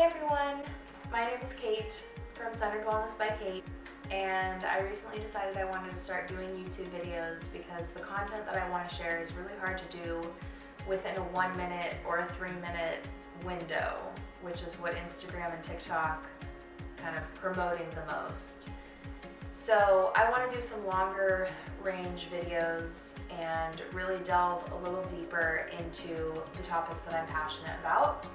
Hey everyone, my name is Kate from Centered Wellness by Kate, and I recently decided I wanted to start doing YouTube videos because the content that I want to share is really hard to do within a 1 minute or a 3 minute window, which is what Instagram and TikTok kind of promoting the most. So I want to do some longer range videos and really delve a little deeper into the topics that I'm passionate about.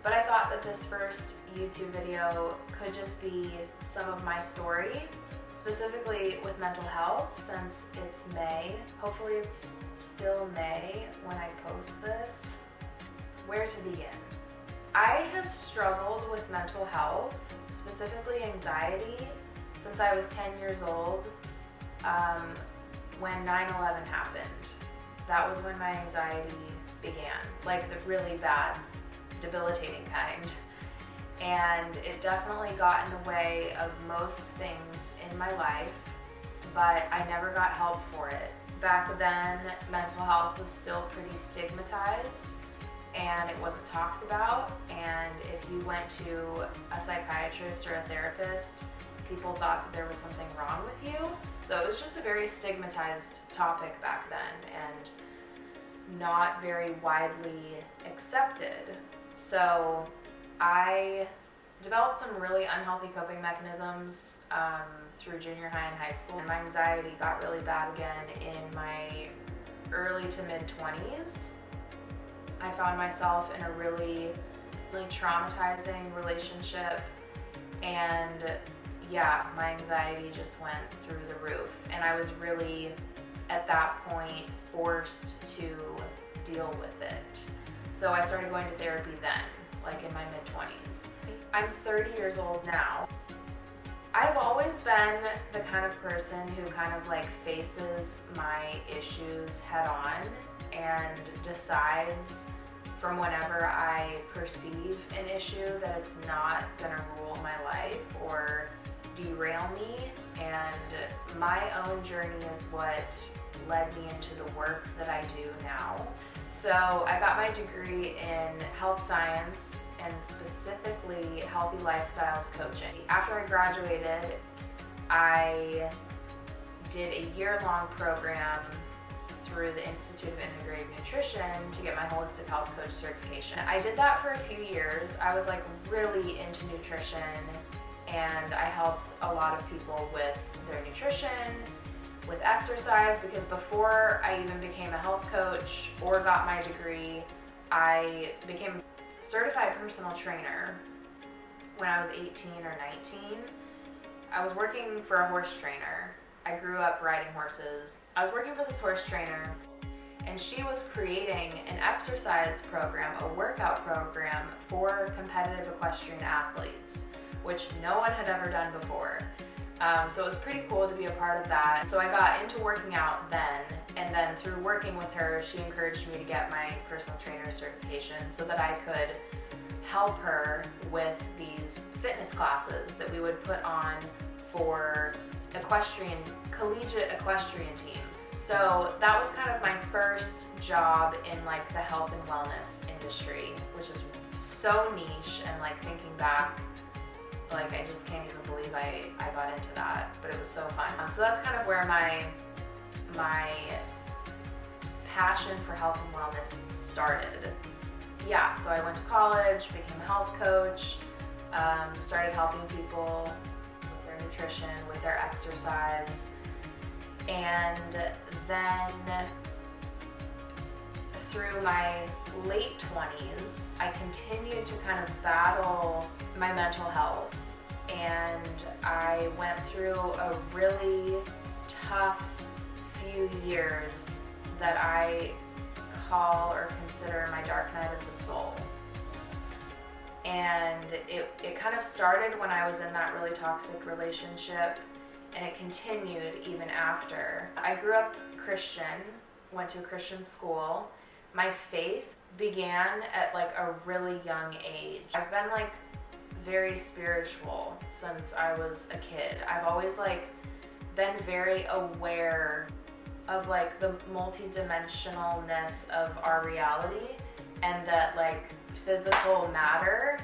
But I thought that this first YouTube video could just be some of my story, specifically with mental health, since it's May. Hopefully it's still May when I post this. Where to begin? I have struggled with mental health, specifically anxiety, since I was 10 years old when 9/11 happened. That was when my anxiety began, like the really bad, debilitating kind. And it definitely got in the way of most things in my life, but I never got help for it. Back then, mental health was still pretty stigmatized and it wasn't talked about. And if you went to a psychiatrist or a therapist, people thought that there was something wrong with you. So it was just a very stigmatized topic back then and not very widely accepted. So I developed some really unhealthy coping mechanisms through junior high and high school. And my anxiety got really bad again in my early to mid 20s. I found myself in a really traumatizing relationship, and yeah, my anxiety just went through the roof. And I was really, at that point, forced to deal with it. So I started going to therapy then, like in my mid-20s. I'm 30 years old now. I've always been the kind of person who kind of like faces my issues head on and decides from whenever I perceive an issue that it's not gonna rule my life or derail me. And my own journey is what led me into the work that I do now. So I got my degree in health science and specifically healthy lifestyles coaching. After I graduated, I did a year-long program through the Institute of Integrative Nutrition to get my holistic health coach certification. I did that for a few years. I was like really into nutrition, and I helped a lot of people with their nutrition, with exercise, because before I even became a health coach or got my degree, I became a certified personal trainer when I was 18 or 19. I was working for a horse trainer. I grew up riding horses. I was working for this horse trainer, and she was creating an exercise program, a workout program for competitive equestrian athletes, which no one had ever done before. So it was pretty cool to be a part of that. So I got into working out then, and then through working with her, she encouraged me to get my personal trainer certification so that I could help her with these fitness classes that we would put on for collegiate equestrian teams. So that was kind of my first job in like the health and wellness industry, which is so niche, and like thinking back, like I just can't even believe I got into that, but it was so fun. So that's kind of where my passion for health and wellness started. Yeah, so I went to college, became a health coach, started helping people with their nutrition, with their exercise, and then through my late 20s, I continued to kind of battle my mental health, and I went through a really tough few years that I call or consider my dark night of the soul. And it kind of started when I was in that really toxic relationship, and it continued even after. I grew up Christian, went to a Christian school. My faith began at like a really young age. I've been like very spiritual since I was a kid. I've always like been very aware of like the multidimensionalness of our reality, and that like physical matter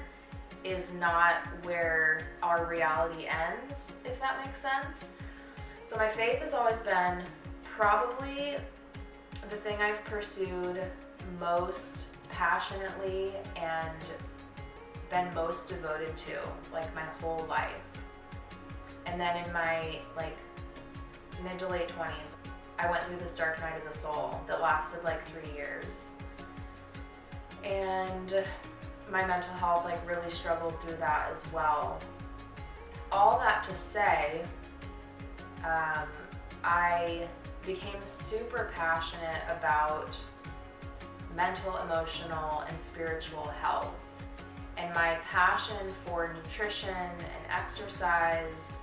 is not where our reality ends, if that makes sense. So my faith has always been probably the thing I've pursued most passionately and been most devoted to, like, my whole life. And then in my mid to late 20s, I went through this dark night of the soul that lasted like 3 years. And my mental health really struggled through that as well. All that to say, I became super passionate about mental, emotional, and spiritual health. And my passion for nutrition and exercise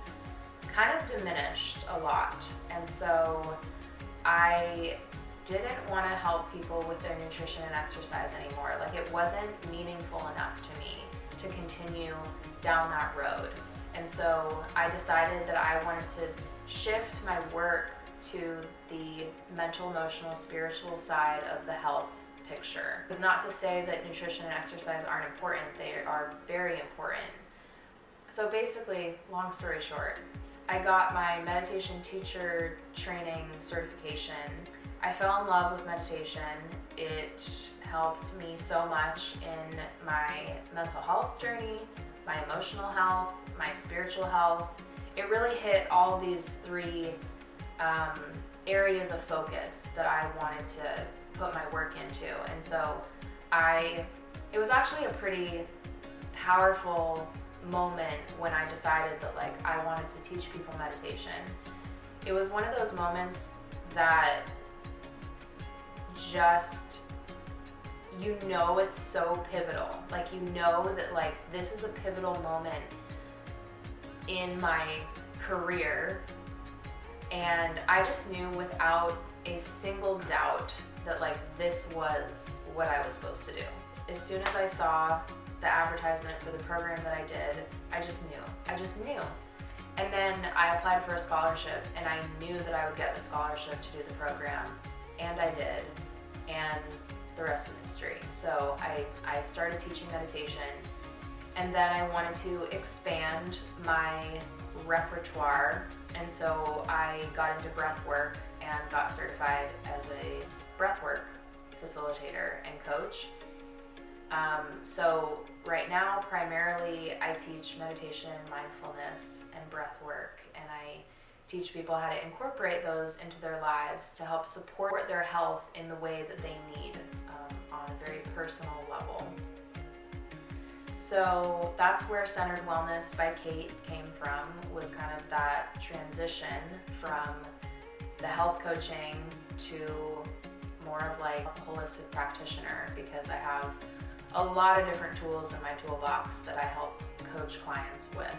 kind of diminished a lot. And so I didn't want to help people with their nutrition and exercise anymore. It wasn't meaningful enough to me to continue down that road. And so I decided that I wanted to shift my work to the mental, emotional, spiritual side of the health picture. It's not to say that nutrition and exercise aren't important. They are very important. So basically, long story short, I got my meditation teacher training certification. I fell in love with meditation. It helped me so much in my mental health journey, my emotional health, my spiritual health. It really hit all these three areas of focus that I wanted to put my work into. And so it was actually a pretty powerful moment when I decided that I wanted to teach people meditation. It was one of those moments that just, it's so pivotal. That this is a pivotal moment in my career. And I just knew without a single doubt that this was what I was supposed to do. As soon as I saw the advertisement for the program that I did, I just knew. And then I applied for a scholarship, and I knew that I would get the scholarship to do the program, and I did, and the rest is history. So I started teaching meditation, and then I wanted to expand my repertoire, and so I got into breathwork and got certified as a breathwork facilitator and coach. So right now, primarily, I teach meditation, mindfulness, and breathwork, and I teach people how to incorporate those into their lives to help support their health in the way that they need, on a very personal level. So that's where Centered Wellness by Kate came from, was kind of that transition from the health coaching to more of a holistic practitioner, because I have a lot of different tools in my toolbox that I help coach clients with.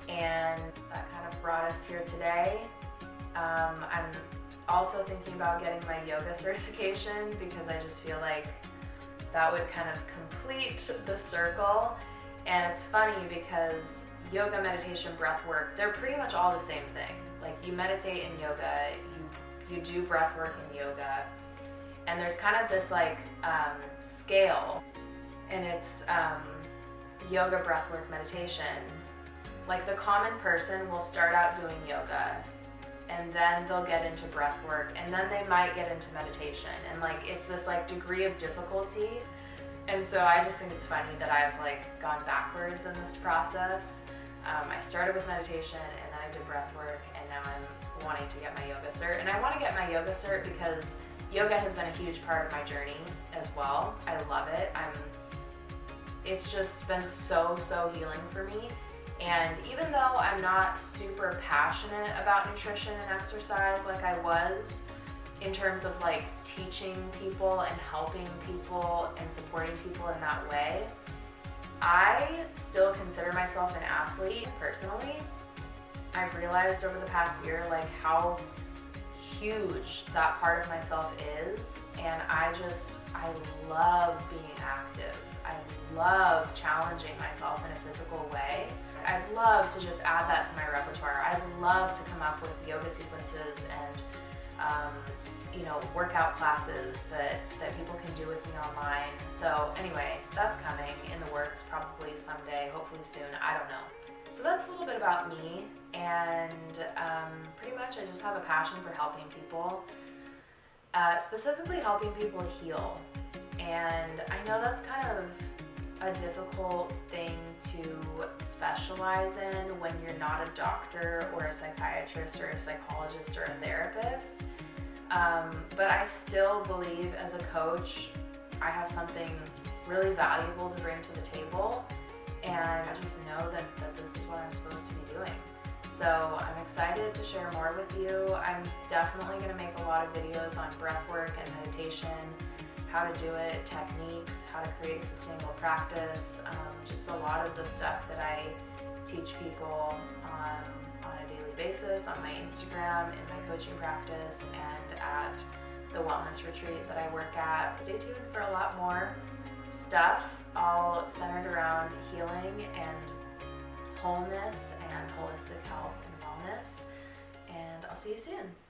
And that kind of brought us here today. I'm also thinking about getting my yoga certification, because I just feel like that would kind of complete the circle. And it's funny because yoga, meditation, breath work, they're pretty much all the same thing. You meditate in yoga, you do breath work in yoga, and there's kind of this scale, and it's yoga, breath work, meditation. The common person will start out doing yoga, and then they'll get into breath work, and then they might get into meditation, and it's this degree of difficulty. And so I just think it's funny that I've gone backwards in this process. I started with meditation, and then I did breath work, and now I'm wanting to get my yoga cert. And I want to get my yoga cert because yoga has been a huge part of my journey as well. I love it. It's just been so healing for me. And even though I'm not super passionate about nutrition and exercise like I was, in terms of teaching people and helping people and supporting people in that way, I still consider myself an athlete personally. I've realized over the past year how huge that part of myself is, and I love being active. I love challenging myself in a physical way. I'd love to just add that to my repertoire. I'd love to come up with yoga sequences and workout classes that people can do with me online. So anyway, that's coming in the works probably someday, hopefully soon, I don't know. So that's a little bit about me, and pretty much I just have a passion for helping people, specifically helping people heal. And I know that's kind of a difficult thing to specialize in when you're not a doctor or a psychiatrist or a psychologist or a therapist. But I still believe as a coach, I have something really valuable to bring to the table, and I just know that this is what I'm supposed to be doing. So I'm excited to share more with you. I'm definitely going to make a lot of videos on breathwork and meditation, how to do it, techniques, how to create a sustainable practice, just a lot of the stuff that I teach people on a daily basis on my Instagram, in my coaching practice, and at the wellness retreat that I work at. Stay tuned for a lot more stuff, all centered around healing and wholeness and holistic health and wellness. And I'll see you soon.